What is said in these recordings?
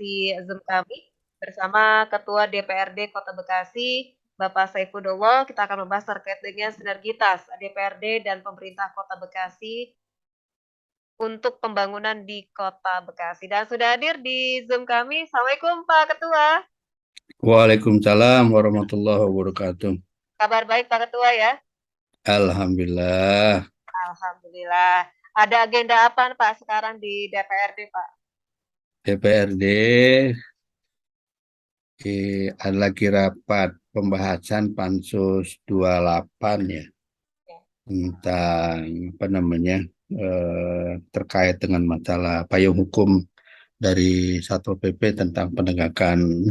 komunikasi Zoom kami bersama Ketua DPRD Kota Bekasi, Bapak Saifudullah. Kita akan membahas terkait dengan sinergitas DPRD dan pemerintah Kota Bekasi untuk pembangunan di Kota Bekasi. Dan sudah hadir di Zoom kami. Assalamualaikum Pak Ketua. Waalaikumsalam warahmatullahi wabarakatuh. Kabar baik Pak Ketua ya? Alhamdulillah. Alhamdulillah. Ada agenda apa Pak sekarang di DPRD Pak? DPRD ada lagi rapat pembahasan Pansus 28 ya, tentang apa namanya terkait dengan masalah payung hukum dari Satpol PP tentang penegakan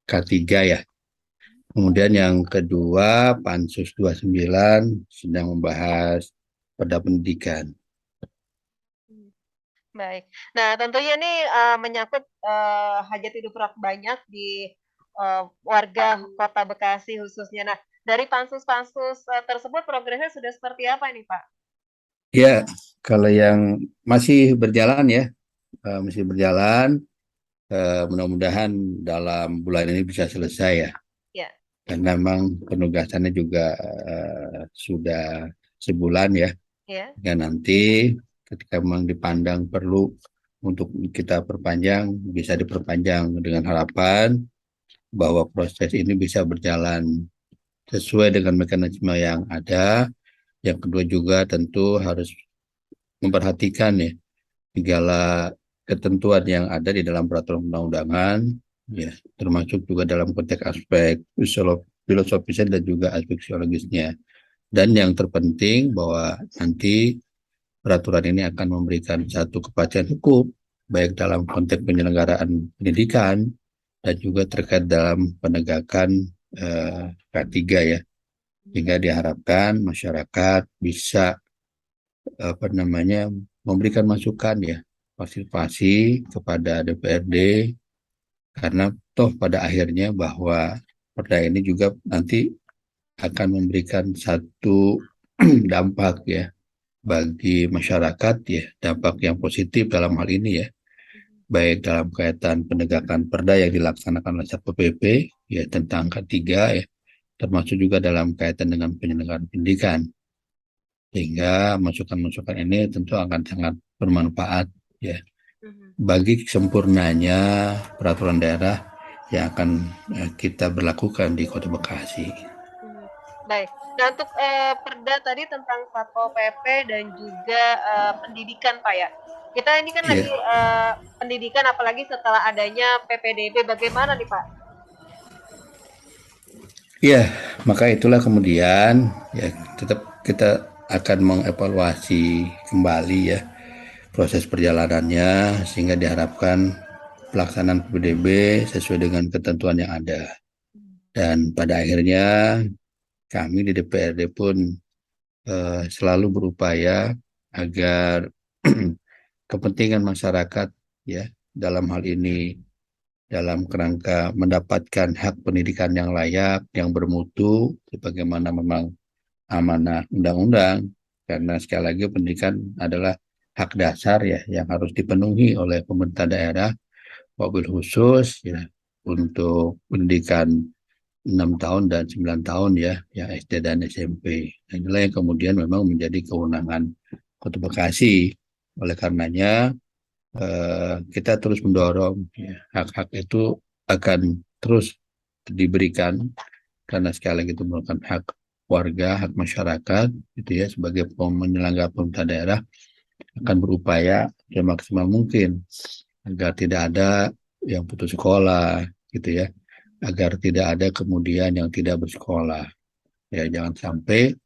K3 ya. Kemudian yang kedua Pansus 29 sedang membahas perda pendidikan. Baik. Nah, tentunya ini menyangkut hajat hidup banyak di warga Kota Bekasi khususnya. Nah, dari pansus-pansus tersebut progresnya sudah seperti apa ini, Pak? Ya, kalau yang masih berjalan ya, masih berjalan, mudah-mudahan dalam bulan ini bisa selesai ya. Ya. Karena memang penugasannya juga sudah sebulan ya. Ya. Dan nanti ketika memang dipandang perlu untuk kita perpanjang, bisa diperpanjang dengan harapan bahwa proses ini bisa berjalan sesuai dengan mekanisme yang ada. Yang kedua juga tentu harus memperhatikan ya segala ketentuan yang ada di dalam peraturan undang-undangan, ya, termasuk juga dalam konteks aspek filosofisnya dan juga aspek psikologisnya. Dan yang terpenting bahwa nanti peraturan ini akan memberikan satu kepastian hukum, baik dalam konteks penyelenggaraan pendidikan dan juga terkait dalam penegakan K3 ya, sehingga diharapkan masyarakat bisa apa namanya memberikan masukan ya, partisipasi kepada DPRD, karena toh pada akhirnya bahwa perda ini juga nanti akan memberikan satu dampak ya bagi masyarakat ya, dampak yang positif dalam hal ini ya, baik dalam kaitan penegakan perda yang dilaksanakan oleh Satpol PP ya tentang K3 ya, termasuk juga dalam kaitan dengan penyelenggaraan pendidikan. Sehingga masukan-masukan ini tentu akan sangat bermanfaat ya bagi sempurnanya peraturan daerah yang akan kita berlakukan di Kota Bekasi. Baik. Nah, untuk perda tadi tentang Satpol PP dan juga pendidikan, Pak ya. Kita ini kan lagi pendidikan, apalagi setelah adanya PPDB, bagaimana nih, Pak? Ya, maka itulah kemudian ya tetap kita akan mengevaluasi kembali ya proses perjalanannya sehingga diharapkan pelaksanaan PPDB sesuai dengan ketentuan yang ada. Dan pada akhirnya kami di DPRD pun selalu berupaya agar kepentingan masyarakat ya dalam hal ini dalam kerangka mendapatkan hak pendidikan yang layak, yang bermutu, sebagaimana memang amanah undang-undang, karena sekali lagi pendidikan adalah hak dasar ya yang harus dipenuhi oleh pemerintah daerah, wabil khusus ya untuk pendidikan 6 tahun dan 9 tahun ya, yang SD dan SMP. Nah, inilah yang kemudian memang menjadi kewenangan Kota Bekasi. Oleh karenanya kita terus mendorong ya, hak-hak itu akan terus diberikan karena sekali lagi itu merupakan hak warga, hak masyarakat gitu ya, sebagai penyelenggara pemerintah daerah akan berupaya semaksimal mungkin agar tidak ada yang putus sekolah gitu ya, agar tidak ada kemudian yang tidak bersekolah ya, jangan sampai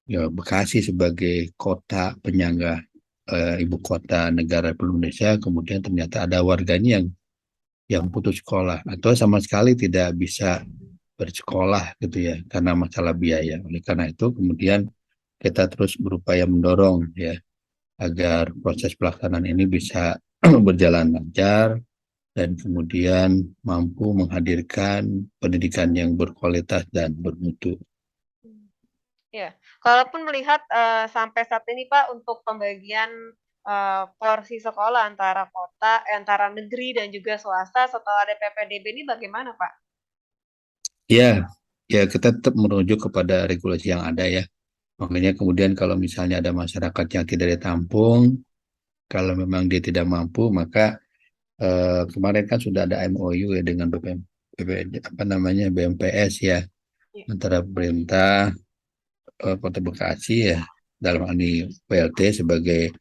ya Bekasi sebagai kota penyangga ibu kota negara Republik Indonesia kemudian ternyata ada warganya yang putus sekolah atau sama sekali tidak bisa bersekolah gitu ya karena masalah biaya. Oleh karena itu kemudian kita terus berupaya mendorong ya agar proses pelaksanaan ini bisa berjalan lancar dan kemudian mampu menghadirkan pendidikan yang berkualitas dan bermutu. Ya, kalaupun melihat sampai saat ini Pak untuk pembagian porsi sekolah antara antara negeri dan juga swasta setelah ada PPDB ini bagaimana, Pak? Ya, ya kita tetap merujuk kepada regulasi yang ada ya. Makanya kemudian kalau misalnya ada masyarakat yang tidak ditampung, kalau memang dia tidak mampu, maka kemarin kan sudah ada MOU ya dengan apa namanya BMPS ya, Ya. antara pemerintah Kota Bekasi ya, dalam hal ini PLT sebagai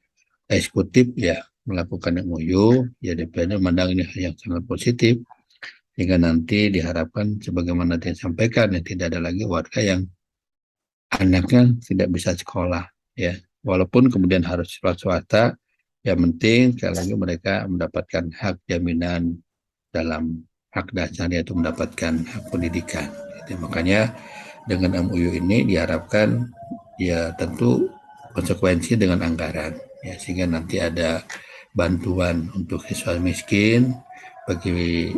eksekutif ya melakukan MOU, ya DPR memandang ini hal yang sangat positif, sehingga nanti diharapkan sebagaimana dia sampaikan ya tidak ada lagi warga yang anaknya tidak bisa sekolah ya, walaupun kemudian harus sekolah swasta, yang penting sekali lagi mereka mendapatkan hak jaminan dalam hak dasar yaitu mendapatkan hak pendidikan. Jadi, makanya dengan MUU ini diharapkan ya tentu konsekuensi dengan anggaran ya, sehingga nanti ada bantuan untuk siswa miskin bagi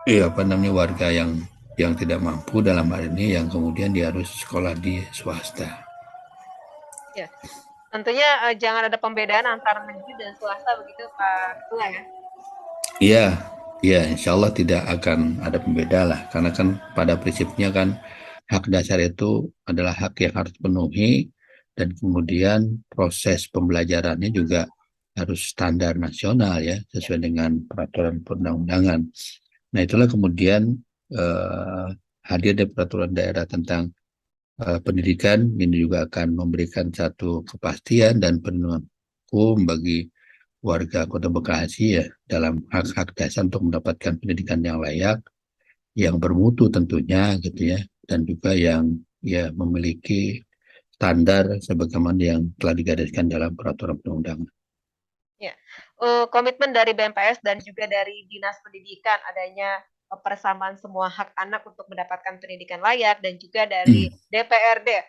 apa namanya warga yang tidak mampu dalam hal ini yang kemudian dia harus sekolah di swasta. Ya, tentunya jangan ada pembedaan antara negeri dan swasta begitu, Pak Ketua ya. Iya, iya, insya Allah tidak akan ada pembeda lah, karena kan pada prinsipnya kan hak dasar itu adalah hak yang harus dipenuhi, dan kemudian proses pembelajarannya juga harus standar nasional ya, Ya. sesuai dengan peraturan perundang-undangan. Nah itulah kemudian eh, hadir dari peraturan daerah tentang pendidikan ini juga akan memberikan satu kepastian dan penegakan hukum bagi warga Kota Bekasi ya dalam hak-hak dasar untuk mendapatkan pendidikan yang layak, yang bermutu tentunya gitu ya, dan juga yang ya memiliki standar sebagaimana yang telah digariskan dalam peraturan perundang-undangan. Ya, komitmen dari BMPS dan juga dari Dinas Pendidikan adanya persamaan semua hak anak untuk mendapatkan pendidikan layak dan juga dari DPRD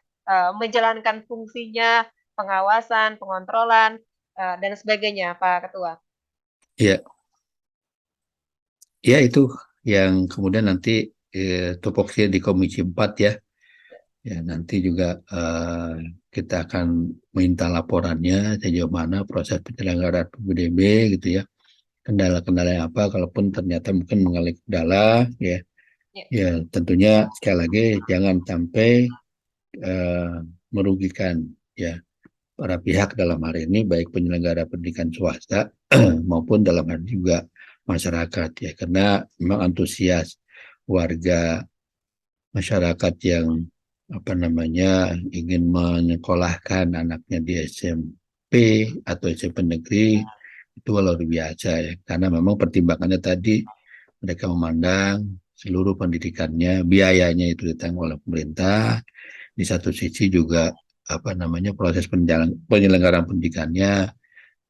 menjalankan fungsinya pengawasan, pengontrolan dan sebagainya, Pak Ketua. Ya, ya itu yang kemudian nanti tupoksi di Komisi 4 ya. Ya, nanti juga kita akan minta laporannya sejauh mana proses penyelenggaraan PPDB gitu ya. Kendala-kendala yang apa, kalaupun ternyata mungkin mengalami kendala ya. Ya. Ya, tentunya sekali lagi jangan sampai eh, merugikan ya para pihak dalam hari ini baik penyelenggara pendidikan swasta maupun dalam hal ini juga masyarakat ya, karena memang antusias warga masyarakat yang apa namanya ingin menyekolahkan anaknya di SMP atau SMP negeri itu luar biasa ya, karena memang pertimbangannya tadi mereka memandang seluruh pendidikannya biayanya itu ditanggung oleh pemerintah, di satu sisi juga apa namanya proses penyelenggaraan pendidikannya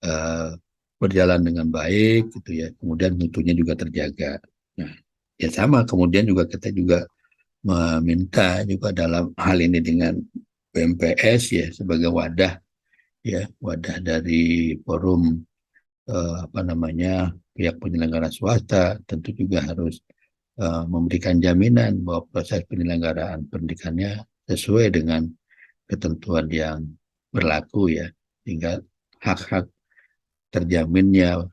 eh, berjalan dengan baik gitu ya, kemudian mutunya juga terjaga. Nah ya sama, kemudian juga kita juga meminta juga dalam hal ini dengan BMPS ya sebagai wadah ya, wadah dari forum apa namanya pihak penyelenggara swasta, tentu juga harus memberikan jaminan bahwa proses penyelenggaraan pendidikannya sesuai dengan ketentuan yang berlaku ya, sehingga hak-hak terjaminnya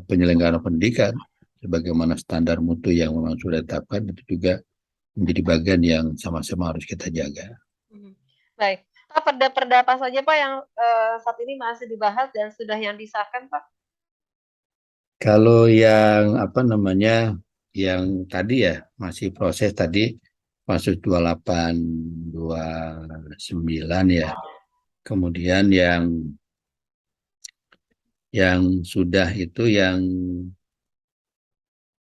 penyelenggaraan pendidikan sebagaimana standar mutu yang memang sudah ditetapkan itu juga menjadi bagian yang sama-sama harus kita jaga. Mhm. Baik, Pak, perda-perda apa saja Pak yang saat ini masih dibahas dan sudah yang disahkan Pak? Kalau yang apa namanya yang tadi ya masih proses tadi masuk 28 29 ya. Kemudian yang sudah itu yang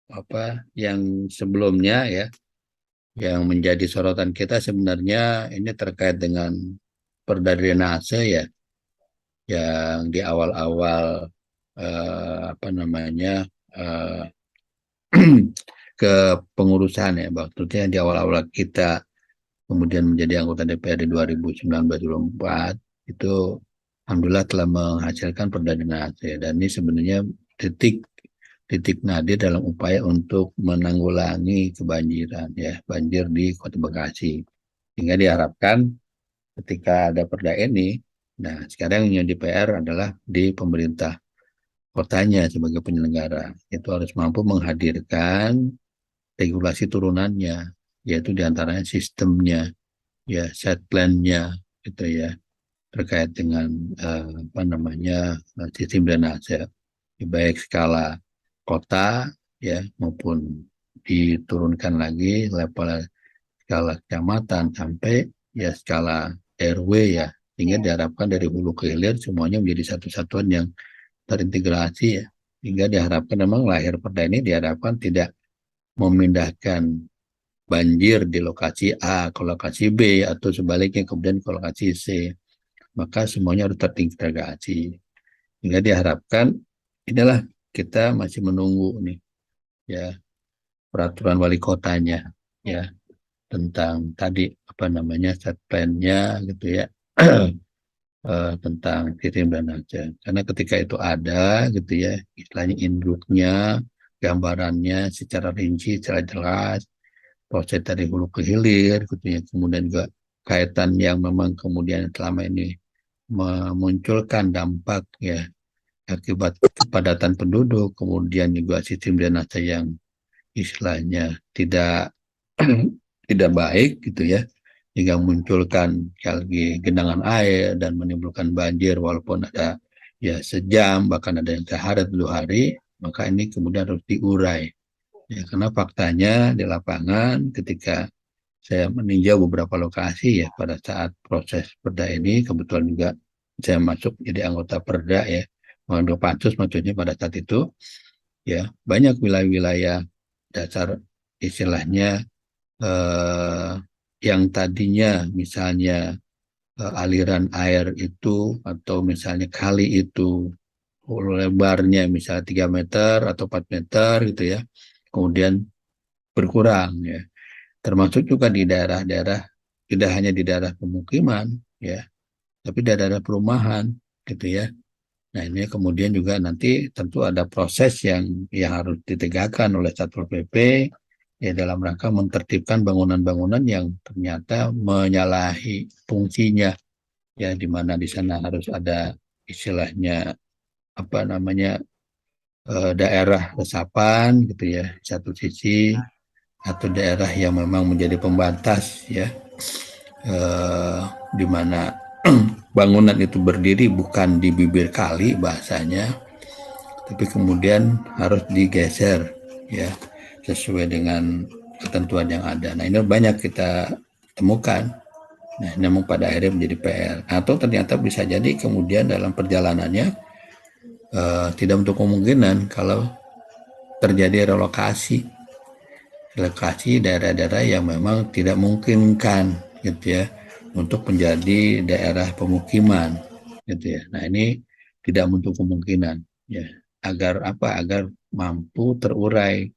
apa yang sebelumnya ya, yang menjadi sorotan kita sebenarnya ini terkait dengan Perda Drenase ya, yang di awal-awal apa namanya eh, ke pengurusan ya, maksudnya di awal-awal kita kemudian menjadi anggota DPR di 2019-2024 itu alhamdulillah telah menghasilkan Perda Drenase, dan ini sebenarnya titik titik nadir dalam upaya untuk menanggulangi kebanjiran ya, banjir di Kota Bekasi, sehingga diharapkan ketika ada perda ini Nah, sekarang yang di PR adalah di pemerintah kotanya sebagai penyelenggara. Itu harus mampu menghadirkan regulasi turunannya, yaitu diantaranya sistemnya, ya set plan-nya, gitu ya, terkait dengan apa namanya sistem drainase, baik skala kota ya maupun diturunkan lagi level skala kecamatan sampai ya skala RW ya, sehingga Ya. diharapkan dari hulu ke hilir semuanya menjadi satu satuan yang terintegrasi ya, hingga diharapkan memang lahir perda ini diharapkan tidak memindahkan banjir di lokasi A ke lokasi B atau sebaliknya kemudian ke lokasi C, maka semuanya harus terintegrasi. Hingga diharapkan inilah kita masih menunggu nih ya peraturan wali kotanya Ya. ya tentang tadi apa namanya set plan-nya gitu ya tentang sistem dan aja. Karena ketika itu ada gitu ya istilahnya induknya, gambarannya secara rinci, secara jelas, proses dari hulu ke hilir gitu ya. Kemudian juga kaitan yang memang kemudian selama ini memunculkan dampak ya akibat kepadatan penduduk, kemudian juga sistem drainase yang istilahnya tidak tidak baik gitu ya, hingga munculkan lagi genangan air dan menimbulkan banjir walaupun ada ya sejam bahkan ada yang sehari 2 hari, maka ini kemudian harus diurai ya karena faktanya di lapangan ketika saya meninjau beberapa lokasi ya pada saat proses perda ini, kebetulan juga saya masuk jadi anggota perda ya, mengambil pansus maksudnya pada saat itu ya banyak wilayah-wilayah dasar istilahnya eh, yang tadinya misalnya aliran air itu atau misalnya kali itu lebarnya misalnya 3 meter atau 4 meter gitu ya, kemudian berkurang ya. Termasuk juga di daerah-daerah, tidak hanya di daerah pemukiman ya, tapi daerah perumahan gitu ya. Nah ini kemudian juga nanti tentu ada proses yang harus ditegakkan oleh Satpol PP ya dalam rangka menertibkan bangunan-bangunan yang ternyata menyalahi fungsinya ya, di mana di sana harus ada istilahnya apa namanya daerah resapan gitu ya satu sisi, atau daerah yang memang menjadi pembatas ya, eh, di mana bangunan itu berdiri bukan di bibir kali bahasanya, tapi kemudian harus digeser ya sesuai dengan ketentuan yang ada. Nah ini banyak kita temukan. Nah namun pada akhirnya menjadi PR. Atau ternyata bisa jadi kemudian dalam perjalanannya tidak untuk kemungkinan kalau terjadi relokasi daerah-daerah yang memang tidak memungkinkan gitu ya untuk menjadi daerah pemukiman gitu ya. Nah ini tidak menutup kemungkinan ya agar apa agar mampu terurai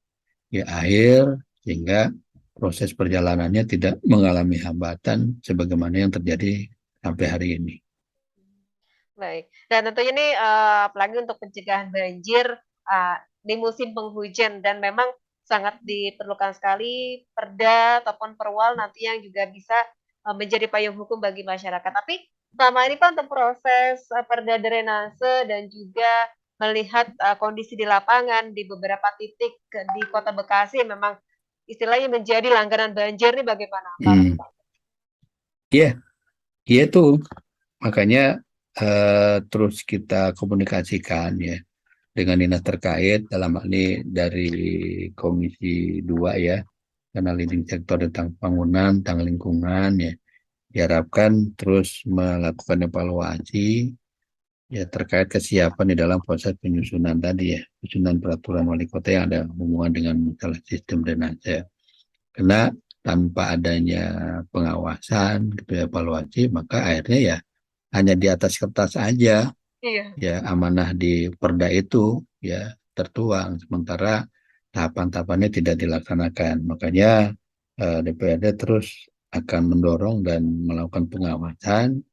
ya air sehingga proses perjalanannya tidak mengalami hambatan sebagaimana yang terjadi sampai hari ini. Baik. Dan tentunya ini, apalagi untuk pencegahan banjir, di musim penghujan dan memang sangat diperlukan sekali perda ataupun perwal nanti yang juga bisa, menjadi payung hukum bagi masyarakat. Tapi selama ini Pak untuk proses, perda drainase dan juga melihat, kondisi di lapangan di beberapa titik di Kota Bekasi yang memang istilahnya menjadi langganan banjir nih bagaimana Pak? Iya, iya tuh makanya terus kita komunikasikan ya dengan dinas terkait dalam hal ini dari Komisi 2 ya, karena leading sektor tentang bangunan, tentang lingkungan ya, diharapkan terus melakukan evaluasi ya terkait kesiapan di dalam proses penyusunan tadi ya, penyusunan peraturan wali kota yang ada hubungan dengan masalah sistem drainase. Karena tanpa adanya pengawasan, gitu, evaluasi, maka akhirnya ya hanya di atas kertas aja Iya. ya amanah di perda itu ya tertuang, sementara tahapan-tahapannya tidak dilaksanakan. Makanya DPRD terus akan mendorong dan melakukan pengawasan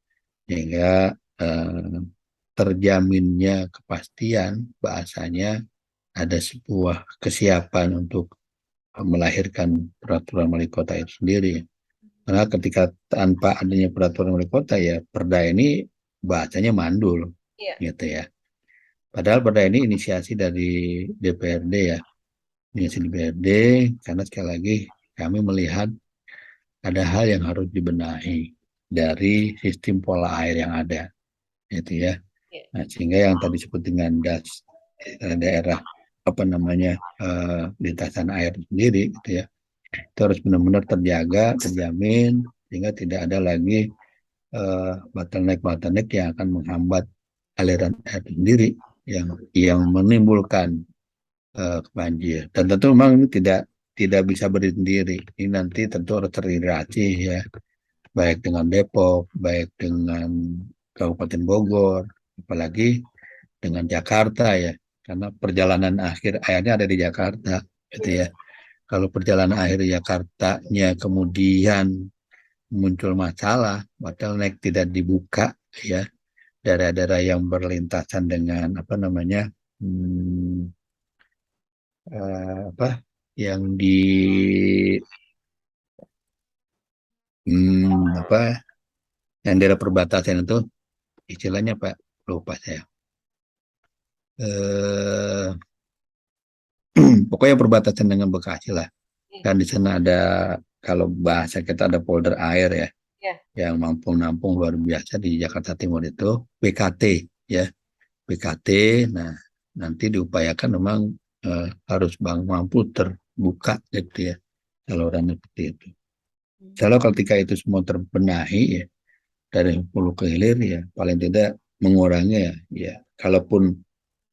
sehingga terjaminnya kepastian bahasanya ada sebuah kesiapan untuk melahirkan peraturan wali kota itu sendiri. Karena ketika tanpa adanya peraturan wali kota ya perda ini bahasanya mandul Iya. gitu ya. Padahal pada ini inisiasi dari DPRD ya, inisiasi DPRD, karena sekali lagi kami melihat ada hal yang harus dibenahi dari sistem pola air yang ada, gitu ya. Iya. Nah, sehingga yang tadi disebut dengan daerah apa namanya lintasan air sendiri, gitu ya, itu harus benar-benar terjaga, terjamin, sehingga tidak ada lagi bottleneck-bottleneck yang akan menghambat aliran air sendiri yang menimbulkan banjir. Dan tentu memang ini tidak bisa berdiri sendiri. Ini nanti tentu harus terintegrasi ya, baik dengan Depok, baik dengan Kabupaten Bogor, apalagi dengan Jakarta ya, karena perjalanan akhir airnya ada di Jakarta, gitu ya. Kalau perjalanan akhir Jakartanya kemudian muncul masalah, bottleneck tidak dibuka ya, daerah-daerah yang berlintasan dengan apa namanya apa yang di apa yang daerah perbatasan itu istilahnya Pak, lupa saya, eh, pokoknya perbatasan dengan Bekasi lah, Iya. kan di sana ada, kalau bahasa kita ada polder air ya, Iya. yang mampu nampung luar biasa di Jakarta Timur itu BKT ya, BKT. Nah, nanti diupayakan memang harus mampu terbuka gitu ya, salurannya seperti itu. Hmm. Kalau ketika itu semua terbenahi ya, dari hulu ke hilir ya, paling tidak mengurangi ya, ya kalaupun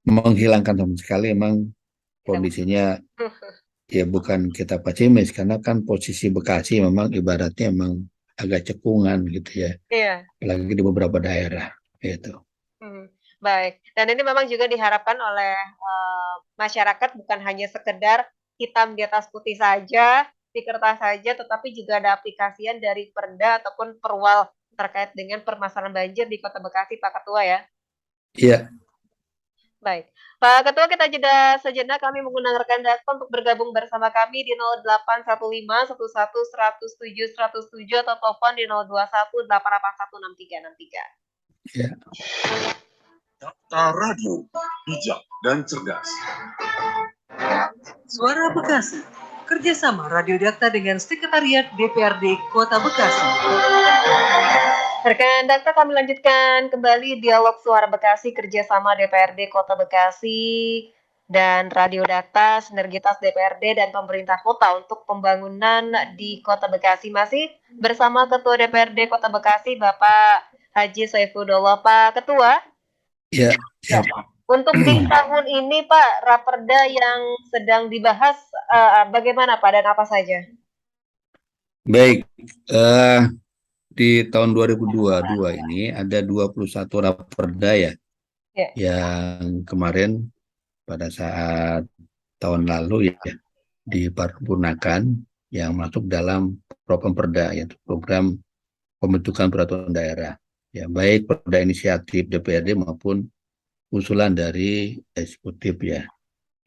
menghilangkan sama sekali emang Tidak kondisinya mungkin. ya bukan kita pesimis, karena kan posisi Bekasi memang ibaratnya memang agak cekungan gitu ya, Iya. apalagi di beberapa daerah gitu. Hmm, baik. Dan ini memang juga diharapkan oleh masyarakat bukan hanya sekedar hitam di atas putih saja, di kertas saja, tetapi juga ada aplikasian dari Perda ataupun Perwal terkait dengan permasalahan banjir di Kota Bekasi, Pak Ketua ya. Iya, Baik. Pak Ketua, kita jeda sejenak, kami mengundang rekan Dakta untuk bergabung bersama kami di 0815 11 107 107 atau telepon di 021 881 6363. iya. Dakta Radio, bijak dan cerdas. Suara Bekasi, kerjasama Radio Dakta dengan Sekretariat DPRD Kota Bekasi. Rekan Dakta, kami lanjutkan kembali dialog Suara Bekasi kerjasama DPRD Kota Bekasi dan Radio Dakta, sinergitas DPRD dan pemerintah kota untuk pembangunan di Kota Bekasi. Masih bersama Ketua DPRD Kota Bekasi, Bapak Haji Saifudullah. Pak Ketua, Iya, iya. untuk di tahun ini Pak, Raperda yang sedang dibahas bagaimana Pak dan apa saja? Baik, di tahun 2022 ini ada 21 raperda ya, Ya. yang kemarin pada saat tahun lalu ya diparipurnakan, yang masuk dalam program perda, yaitu program pembentukan peraturan daerah. Ya, baik perda inisiatif DPRD maupun usulan dari eksekutif ya.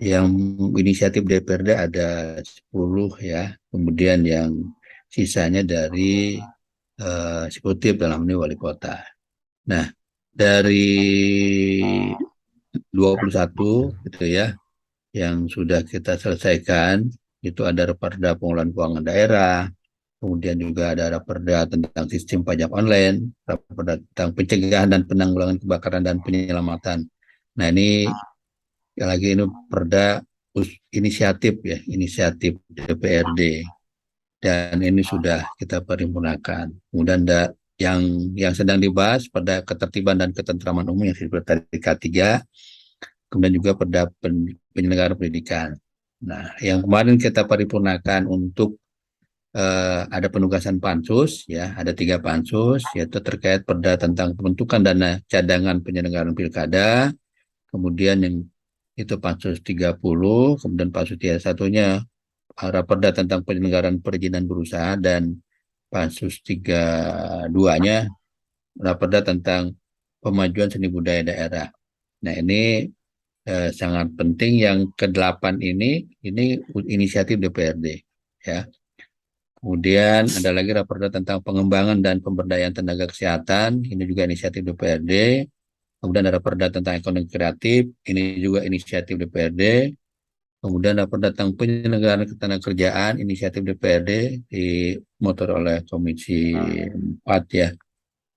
Yang inisiatif DPRD ada 10 ya, kemudian yang sisanya dari eksekutif dalam ini wali kota. Nah, dari 21 gitu ya, yang sudah kita selesaikan, itu ada Raperda Pengelolaan Keuangan Daerah, kemudian juga ada Raperda tentang sistem pajak online, Raperda tentang pencegahan dan penanggulangan kebakaran dan penyelamatan. Nah, ini lagi ini perda inisiatif ya, inisiatif DPRD, dan ini sudah kita paripurnakan. Kemudian ada yang sedang dibahas pada ketertiban dan ketentraman umum yang disebut tadi K3, kemudian juga perda penyelenggaraan pendidikan. Nah, yang kemarin kita paripurnakan untuk ada penugasan pansus ya, ada 3 pansus, yaitu terkait perda tentang pembentukan dana cadangan penyelenggaraan pilkada, kemudian yang itu pansus 30, kemudian pansus 31-nya Raperda tentang penyelenggaraan perizinan berusaha, dan pansus 32-nya Raperda tentang pemajuan seni budaya daerah. Nah, ini sangat penting. Yang ke-8 ini inisiatif DPRD ya. Kemudian ada lagi raperda tentang pengembangan dan pemberdayaan tenaga kesehatan, ini juga inisiatif DPRD. Kemudian ada raperda tentang ekonomi kreatif, ini juga inisiatif DPRD. Kemudian raperda tentang penyelenggaraan ketenagakerjaan, inisiatif DPRD dimotor oleh Komisi 4 ya.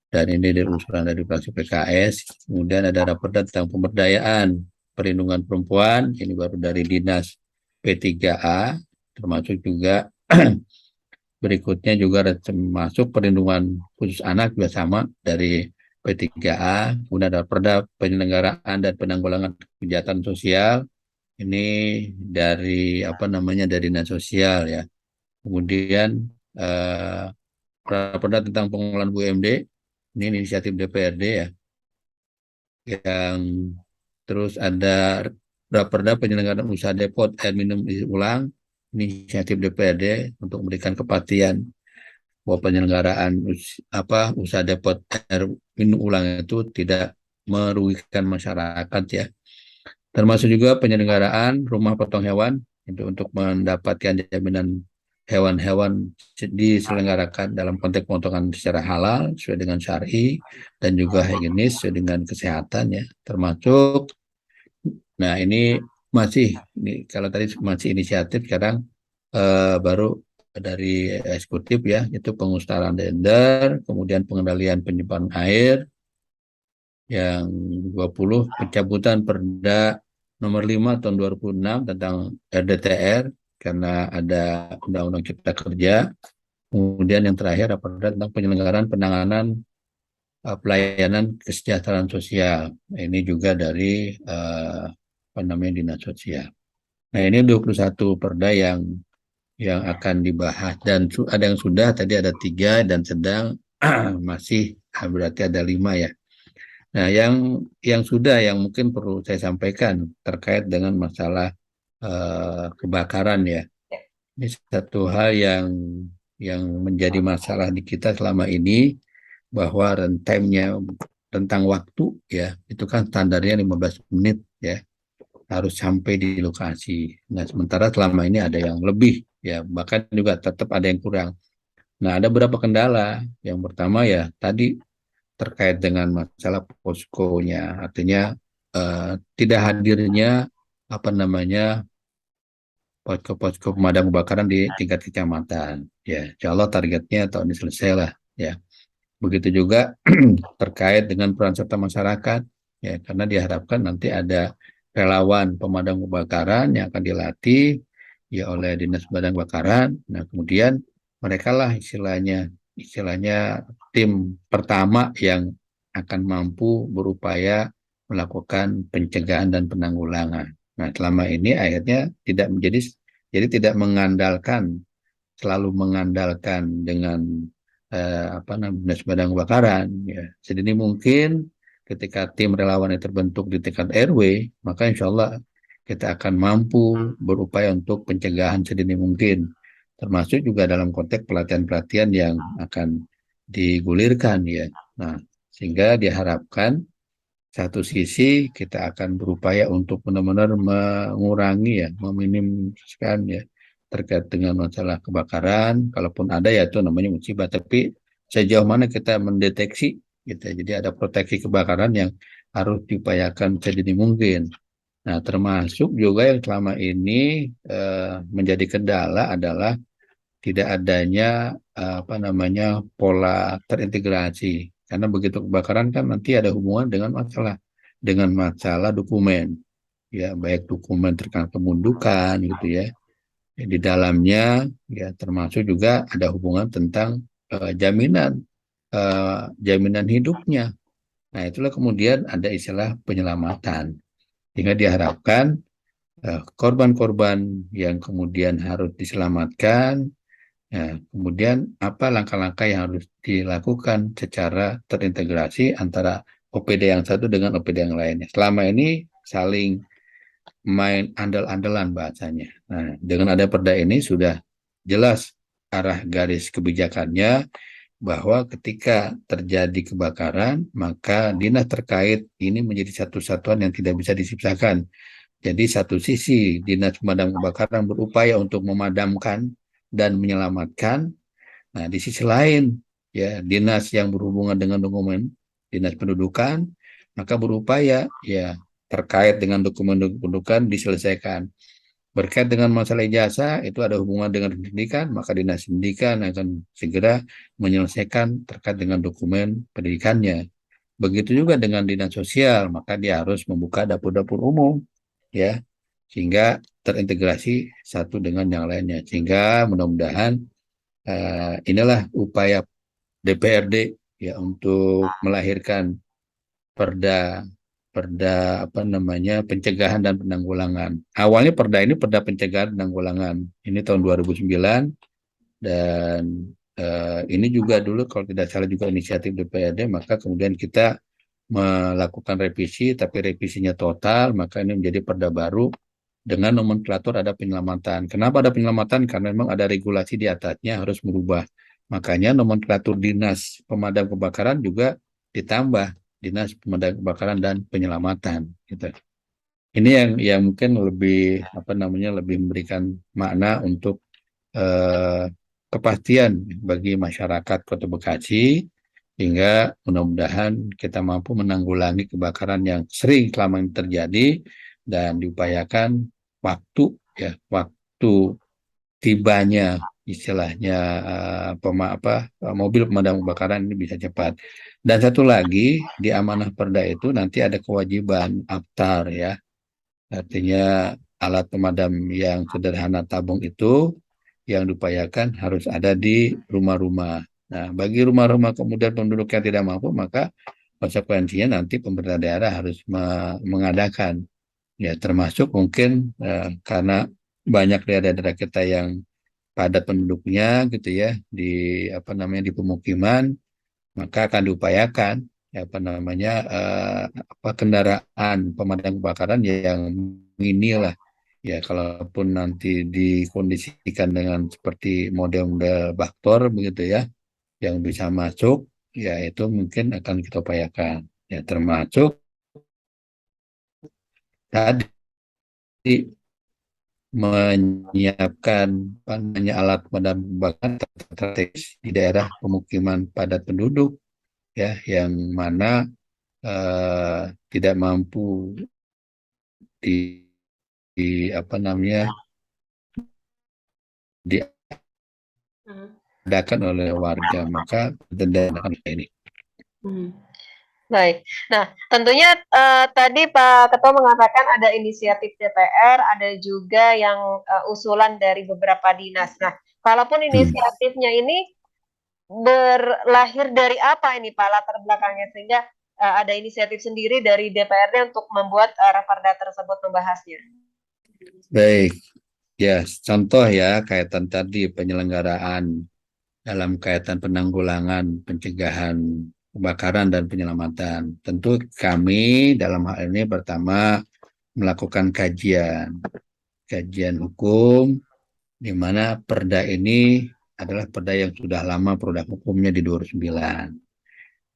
Dan ini dari usulan dari fraksi PKS. Kemudian ada raperda tentang pemberdayaan perlindungan perempuan, ini baru dari Dinas P3A, termasuk juga berikutnya juga termasuk perlindungan khusus anak juga sama dari P3A. Kemudian ada perda penyelenggaraan dan penanggulangan kejahatan sosial, ini dari dari Dinas Sosial ya. Kemudian perda tentang pengelolaan BUMD, ini inisiatif DPRD ya. Yang terus ada raperda penyelenggaraan usaha depot air minum isi ulang, inisiatif DPRD untuk memberikan kepastian bahwa penyelenggaraan usaha depot air minum ulang itu tidak merugikan masyarakat ya. Termasuk juga penyelenggaraan rumah potong hewan itu untuk mendapatkan jaminan hewan-hewan diselenggarakan dalam konteks pemotongan secara halal sesuai dengan syar'i dan juga higienis sesuai dengan kesehatan ya. Termasuk, nah ini kalau tadi masih inisiatif, sekarang baru dari eksekutif ya, itu pengustaran tender, kemudian pengendalian penyimpanan air, yang 20 pencabutan Perda nomor 5 tahun 2006 tentang RDTR karena ada Undang-Undang Cipta Kerja. Kemudian yang terakhir Perda tentang penyelenggaraan penanganan pelayanan kesejahteraan sosial. Ini juga dari Dinas Sosial. Nah, ini 21 perda yang akan dibahas, dan ada yang sudah, tadi ada 3 dan sedang masih berarti ada 5 ya. Nah, yang sudah, yang mungkin perlu saya sampaikan terkait dengan masalah kebakaran ya. Ini satu hal yang menjadi masalah di kita selama ini, bahwa rentang waktu ya, itu kan standarnya 15 menit ya, harus sampai di lokasi. Nah, sementara selama ini ada yang lebih ya, bahkan juga tetap ada yang kurang. Nah, ada beberapa kendala. Yang pertama ya tadi terkait dengan masalah poskonya, artinya tidak hadirnya posko pemadam kebakaran di tingkat kecamatan. Ya, insya Allah targetnya tahun ini selesai lah. Ya, begitu juga terkait dengan peran serta masyarakat. Ya, karena diharapkan nanti ada relawan pemadam kebakaran yang akan dilatih ya oleh Dinas Pemadam Kebakaran. Nah, kemudian mereka lah istilahnya tim pertama yang akan mampu berupaya melakukan pencegahan dan penanggulangan. Nah, selama ini akhirnya tidak selalu mengandalkan dengan Dinas Pemadam Kebakaran ya. Sedini mungkin ketika tim relawan yang terbentuk di tingkat RW, maka insya Allah kita akan mampu berupaya untuk pencegahan sedini mungkin, termasuk juga dalam konteks pelatihan-pelatihan yang akan digulirkan ya. Nah, sehingga diharapkan satu sisi kita akan berupaya untuk benar-benar mengurangi ya, meminimaliskan ya terkait dengan masalah kebakaran. Kalaupun ada ya itu namanya musibah, tapi sejauh mana kita mendeteksi gitu. Jadi ada proteksi kebakaran yang harus diupayakan sedini mungkin. Nah, termasuk juga yang selama ini menjadi kendala adalah tidak adanya pola terintegrasi. Karena begitu kebakaran kan nanti ada hubungan dengan masalah dokumen. Ya, baik dokumen terkait kemundukan gitu ya. Di dalamnya ya termasuk juga ada hubungan tentang jaminan hidupnya. Nah, itulah kemudian ada istilah penyelamatan. Sehingga diharapkan korban-korban yang kemudian harus diselamatkan. Ya, kemudian apa langkah-langkah yang harus dilakukan secara terintegrasi antara OPD yang satu dengan OPD yang lainnya. Selama ini saling main andal-andalan bahasanya. Nah, dengan ada perda ini sudah jelas arah garis kebijakannya, bahwa ketika terjadi kebakaran, maka dinas terkait ini menjadi satu satuan yang tidak bisa dipisahkan. Jadi satu sisi Dinas Pemadam Kebakaran berupaya untuk memadamkan dan menyelamatkan. Nah, di sisi lain, ya, dinas yang berhubungan dengan dokumen, dinas pendudukan, maka berupaya ya terkait dengan dokumen pendudukan diselesaikan. Berkait dengan masalah ijazah, itu ada hubungan dengan pendidikan, maka dinas pendidikan akan segera menyelesaikan terkait dengan dokumen pendidikannya. Begitu juga dengan dinas sosial, maka dia harus membuka dapur-dapur umum, ya, sehingga terintegrasi satu dengan yang lainnya. Sehingga mudah-mudahan inilah upaya DPRD ya untuk melahirkan perda perda apa namanya pencegahan dan penanggulangan. Awalnya perda ini perda pencegahan dan penanggulangan. Ini tahun 2009 dan ini juga dulu kalau tidak salah juga inisiatif DPRD, maka kemudian kita melakukan revisi, tapi revisinya total, maka ini menjadi perda baru dengan nomenklatur ada penyelamatan. Kenapa ada penyelamatan? Karena memang ada regulasi di atasnya harus berubah. Makanya nomenklatur dinas pemadam kebakaran juga ditambah dinas pemadam kebakaran dan penyelamatan. Gitu. Ini yang mungkin lebih apa namanya lebih memberikan makna untuk kepastian bagi masyarakat Kota Bekasi hingga mudah-mudahan kita mampu menanggulangi kebakaran yang sering selama ini terjadi dan diupayakan waktu tibanya istilahnya mobil pemadam kebakaran ini bisa cepat. Dan satu lagi di amanah perda itu nanti ada kewajiban APTAR ya, artinya alat pemadam yang sederhana tabung itu yang diupayakan harus ada di rumah-rumah. Nah, bagi rumah-rumah kemudian penduduk yang tidak mampu, maka konsekuensinya nanti pemerintah daerah harus mengadakan, ya termasuk mungkin karena banyak daerah-daerah kita yang padat penduduknya gitu ya di apa namanya di pemukiman, maka akan diupayakan ya, apa namanya kendaraan pemadam kebakaran yang mini lah. Ya, kalaupun nanti dikondisikan dengan seperti model-model Baktor begitu ya, yang bisa masuk, ya itu mungkin akan kita upayakan. Ya, termasuk tadi menyiapkan apa namanya alat pemadam kebakaran strategis di daerah pemukiman padat penduduk, ya, yang mana tidak mampu di, apa namanya diadakan oleh warga, maka denda ini. Baik. Nah, tentunya tadi Pak Ketua mengatakan ada inisiatif DPR, ada juga yang usulan dari beberapa dinas. Nah, kalaupun inisiatifnya ini berlahir dari apa ini Pak latar belakangnya sehingga ada inisiatif sendiri dari DPRD untuk membuat raperda tersebut membahasnya. Baik, ya contoh ya kaitan tadi penyelenggaraan dalam kaitan penanggulangan, pencegahan kebakaran dan penyelamatan. Tentu kami dalam hal ini pertama melakukan kajian hukum, di mana perda ini adalah perda yang sudah lama produk hukumnya di 2009.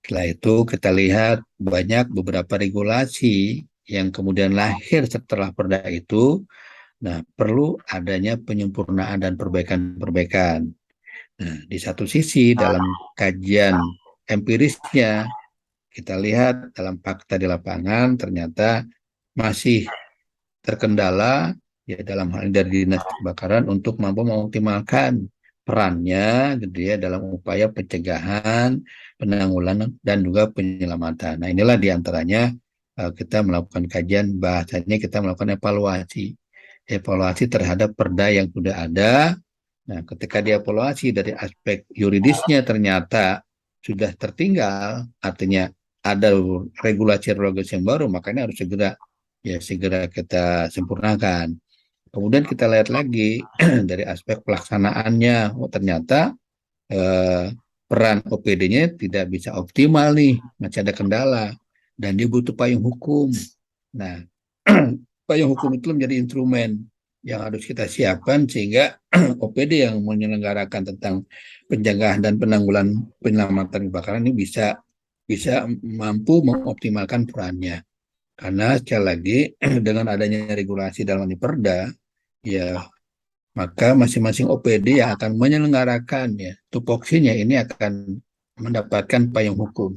Setelah itu kita lihat banyak beberapa regulasi yang kemudian lahir setelah perda itu. Nah, perlu adanya penyempurnaan dan perbaikan-perbaikan. Nah, di satu sisi dalam kajian empirisnya kita lihat dalam fakta di lapangan ternyata masih terkendala ya dalam hal ini dari dinas kebakaran untuk mampu mengoptimalkan perannya gitu ya dalam upaya pencegahan, penanggulangan dan juga penyelamatan. Nah, inilah diantaranya kita melakukan kajian, bahasanya kita melakukan evaluasi terhadap perda yang sudah ada. Nah, ketika dievaluasi dari aspek yuridisnya ternyata sudah tertinggal, artinya ada regulasi-regulasi yang baru, makanya harus segera kita sempurnakan. Kemudian kita lihat lagi dari aspek pelaksanaannya, ternyata peran OPD-nya tidak bisa optimal nih, masih ada kendala, dan dia butuh payung hukum. Nah, payung hukum itu menjadi instrumen yang harus kita siapkan sehingga OPD yang menyelenggarakan tentang pencegahan dan penanggulangan penyelamatan kebakaran ini bisa mampu mengoptimalkan perannya. Karena sekali lagi dengan adanya regulasi dalam perda, ya maka masing-masing OPD yang akan menyelenggarakan ya tupoksinya ini akan mendapatkan payung hukum.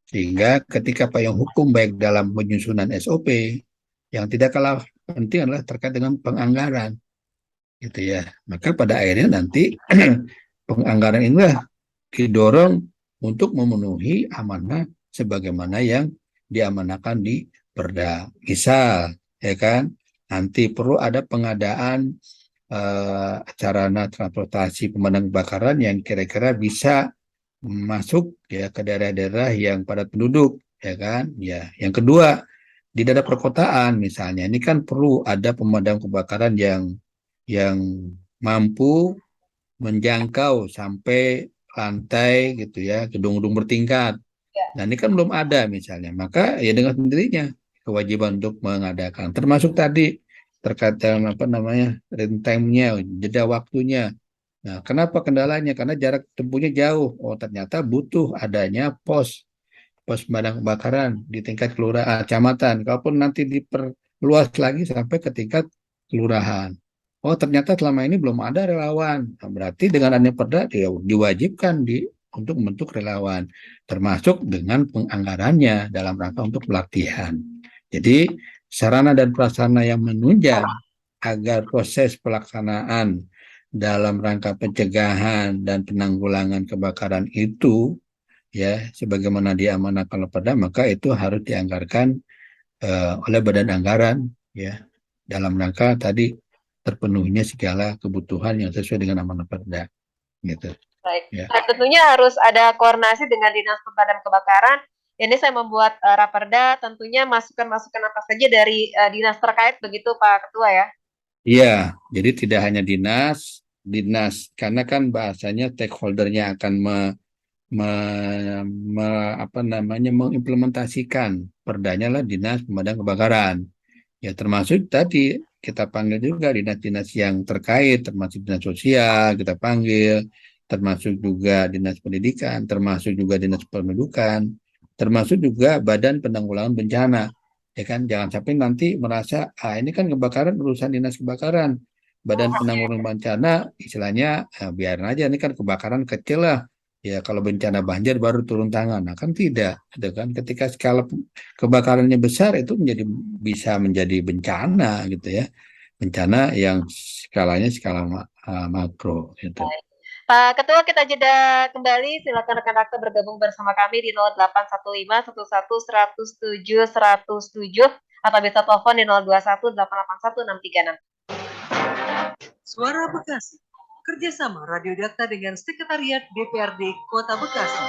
Sehingga ketika payung hukum baik dalam penyusunan SOP, yang tidak kalah penting adalah terkait dengan penganggaran, gitu ya. Maka pada akhirnya nanti penganggaran inilah didorong untuk memenuhi amanah sebagaimana yang diamanahkan di Perda. Misal, ya kan, nanti perlu ada pengadaan sarana transportasi pemadam kebakaran yang kira-kira bisa masuk ya ke daerah-daerah yang padat penduduk, ya kan. Ya, yang kedua, di daerah perkotaan misalnya ini kan perlu ada pemadam kebakaran yang mampu menjangkau sampai lantai gitu ya, gedung-gedung bertingkat. Ya. Nah, ini kan belum ada misalnya. Maka ya dengan sendirinya kewajiban untuk mengadakan termasuk tadi terkait dengan apa namanya time-nya, jeda waktunya. Nah, kenapa kendalanya? Karena jarak tempuhnya jauh. Oh, ternyata butuh adanya pos pemadam kebakaran di tingkat kelurahan, kecamatan. Kalaupun nanti diperluas lagi sampai ke tingkat kelurahan. Oh, ternyata selama ini belum ada relawan. Nah, berarti dengan adanya perda diwajibkan untuk membentuk relawan, termasuk dengan penganggarannya dalam rangka untuk pelatihan. Jadi, sarana dan prasarana yang menunjang agar proses pelaksanaan dalam rangka pencegahan dan penanggulangan kebakaran itu ya sebagaimana diamanahkan oleh Perda, maka itu harus dianggarkan oleh Badan Anggaran ya dalam rangka tadi terpenuhinya segala kebutuhan yang sesuai dengan amanah Perda gitu Baik. ya. Nah, tentunya harus ada koordinasi dengan Dinas Pemadam Kebakaran. Ini saya membuat raperda, tentunya masukan-masukan apa saja dari dinas terkait begitu Pak Ketua ya. Iya, jadi tidak hanya dinas karena kan bahasanya stakeholdernya akan apa namanya mengimplementasikan perdanya lah Dinas Pemadam Kebakaran. Ya termasuk tadi kita panggil juga dinas-dinas yang terkait, termasuk dinas sosial kita panggil, termasuk juga dinas pendidikan, termasuk juga dinas pendudukan, termasuk juga badan penanggulangan bencana. Ya kan, jangan sampai nanti merasa ini kan kebakaran urusan dinas kebakaran, badan penanggulangan bencana istilahnya biarin aja ini kan kebakaran kecil lah. Ya kalau bencana banjir baru turun tangan. Nah kan tidak, gitu kan. Ketika skala kebakarannya besar itu bisa menjadi bencana gitu ya, bencana yang skalanya skala makro gitu. Pak Ketua, kita jeda kembali. Silakan rekan-rekan bergabung bersama kami di 0815 11 107 107 atau bisa telepon di 021 881 636. Suara Bekasi, kerjasama Radio Dakta dengan Sekretariat DPRD Kota Bekasi.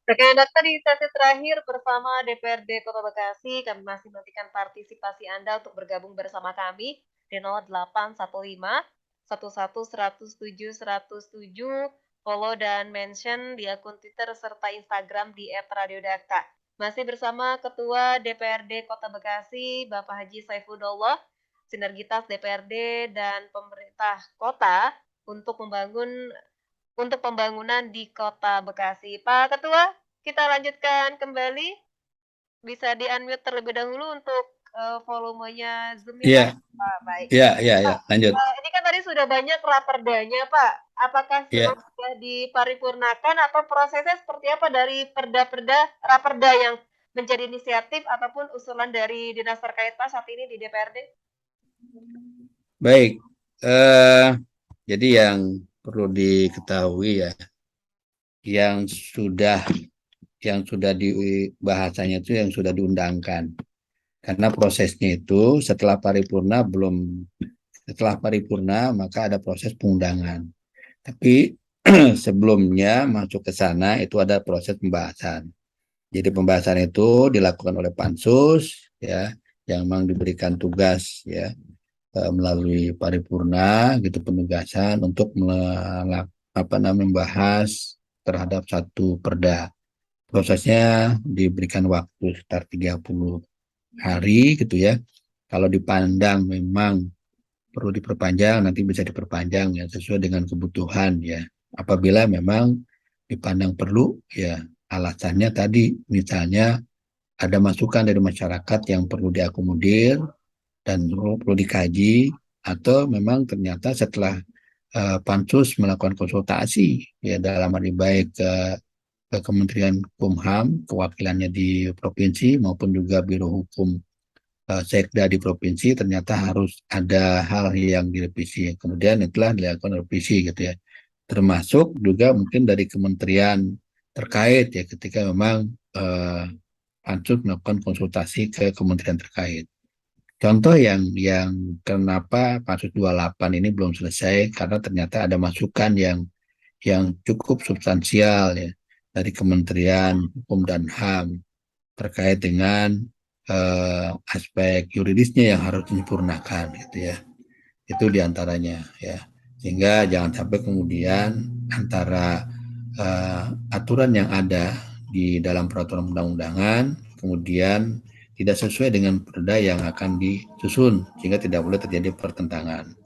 Rekan Dakta, di sesi terakhir bersama DPRD Kota Bekasi, kami masih menantikan partisipasi Anda untuk bergabung bersama kami di 0815 11 107 107, follow dan mention di akun Twitter serta Instagram di @radiodakta. Masih bersama Ketua DPRD Kota Bekasi, Bapak Haji Saifudollah, sinergitas DPRD dan pemerintah kota untuk pembangunan di Kota Bekasi. Pak Ketua, kita lanjutkan kembali. Bisa di-unmute terlebih dahulu untuk volumenya Zoom ya, Pak. Pak, baik. Iya, lanjut. Ini kan tadi sudah banyak raperdanya, Pak. Apakah sudah diparipurnakan atau prosesnya seperti apa dari raperda yang menjadi inisiatif ataupun usulan dari dinas terkait Pak saat ini di DPRD? Baik, jadi yang perlu diketahui ya, yang sudah bahasanya itu yang sudah diundangkan. Karena prosesnya itu setelah paripurna maka ada proses pengundangan. Tapi sebelumnya masuk ke sana itu ada proses pembahasan. Jadi pembahasan itu dilakukan oleh pansus ya yang memang diberikan tugas ya melalui paripurna gitu penugasan untuk membahas terhadap satu perda. Prosesnya diberikan waktu sekitar 30 hari gitu ya. Kalau dipandang memang perlu diperpanjang, nanti bisa diperpanjang ya sesuai dengan kebutuhan ya. Apabila memang dipandang perlu ya alasannya tadi misalnya ada masukan dari masyarakat yang perlu diakomodir dan perlu dikaji atau memang ternyata setelah Pansus melakukan konsultasi ya dalam hal ini baik ke Kementerian Hukum kewakilannya di provinsi maupun juga Biro Hukum Sekda di provinsi, ternyata harus ada hal yang direvisi. Kemudian itulah dilakukan revisi gitu ya. Termasuk juga mungkin dari kementerian terkait ya ketika memang Pansus melakukan konsultasi ke kementerian terkait. Contoh yang kenapa Pansus 28 ini belum selesai karena ternyata ada masukan yang cukup substansial ya dari Kementerian Hukum dan HAM terkait dengan aspek yuridisnya yang harus disempurnakan gitu ya. Itu diantaranya ya. Sehingga jangan sampai kemudian antara aturan yang ada di dalam peraturan undang-undangan kemudian tidak sesuai dengan perda yang akan disusun sehingga tidak boleh terjadi pertentangan.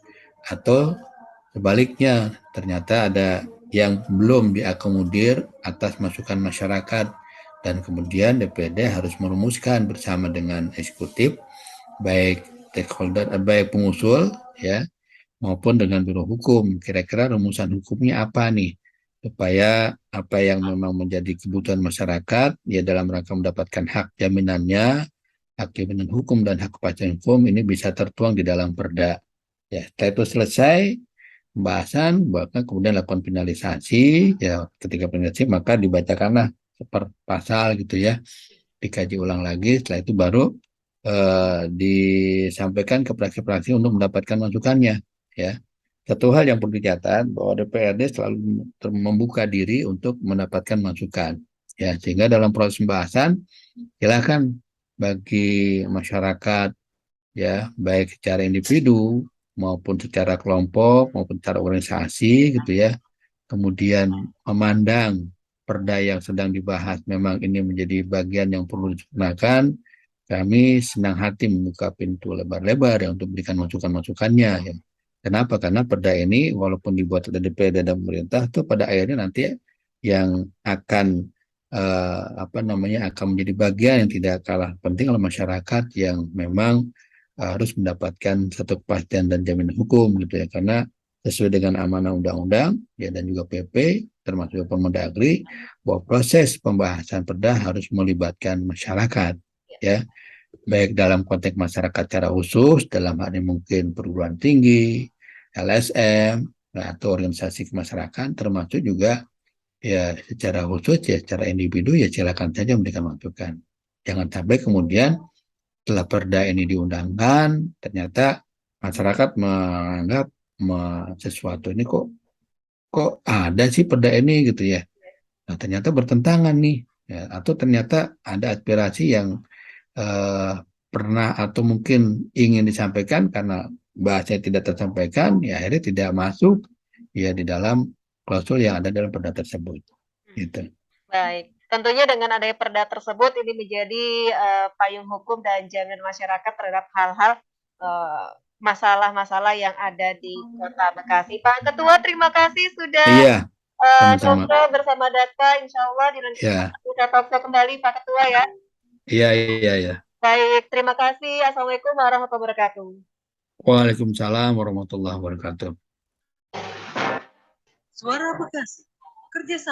Atau sebaliknya ternyata ada yang belum diakomodir atas masukan masyarakat dan kemudian DPD harus merumuskan bersama dengan eksekutif baik stakeholder baik pengusul ya maupun dengan biro hukum kira-kira rumusan hukumnya apa nih supaya apa yang memang menjadi kebutuhan masyarakat ya dalam rangka mendapatkan hak jaminannya hak jaminan hukum dan hak kepastian hukum ini bisa tertuang di dalam perda ya setelah itu selesai pembahasan bahkan kemudian lakukan finalisasi ya ketika finalisasi maka dibacakanlah per pasal gitu ya dikaji ulang lagi setelah itu baru disampaikan ke praksi-praksi untuk mendapatkan masukannya ya satu hal yang perlu dicatat bahwa DPRD selalu membuka diri untuk mendapatkan masukan ya sehingga dalam proses pembahasan silakan bagi masyarakat ya baik secara individu maupun secara kelompok maupun secara organisasi gitu ya kemudian memandang perda yang sedang dibahas memang ini menjadi bagian yang perlu disempurnakan kami senang hati membuka pintu lebar-lebar ya untuk memberikan masukan-masukannya ya. Kenapa? Karena perda ini walaupun dibuat oleh DPR dan pemerintah itu pada akhirnya nanti yang akan akan menjadi bagian yang tidak kalah penting oleh masyarakat yang memang harus mendapatkan satu kepastian dan jaminan hukum gitu ya karena sesuai dengan amanah undang-undang ya dan juga PP termasuk Permendagri bahwa proses pembahasan perda harus melibatkan masyarakat ya baik dalam konteks masyarakat secara khusus dalam hal ini mungkin perguruan tinggi, LSM atau organisasi kemasyarakatan termasuk juga ya secara khusus ya secara individu ya silakan saja memberikan masukan. Jangan sampai kemudian setelah perda ini diundangkan ternyata masyarakat menganggap sesuatu ini kok ada sih perda ini gitu ya. Nah, ternyata bertentangan nih ya, atau ternyata ada aspirasi yang pernah atau mungkin ingin disampaikan karena bahasanya tidak tersampaikan ya akhirnya tidak masuk ya di dalam klausul yang ada dalam perda tersebut gitu. Baik, tentunya dengan adanya perda tersebut ini menjadi payung hukum dan jaminan masyarakat terhadap hal-hal masalah-masalah yang ada di Kota Bekasi. Pak Ketua, terima kasih sudah Iya, sama-sama. ngobrol bersama Dakta. Insya Allah di nanti Ya, kita talk kembali Pak Ketua ya. iya. Baik, terima kasih. Assalamualaikum warahmatullahi wabarakatuh. Waalaikumsalam warahmatullahi wabarakatuh. Suara Bekasi, kerjasama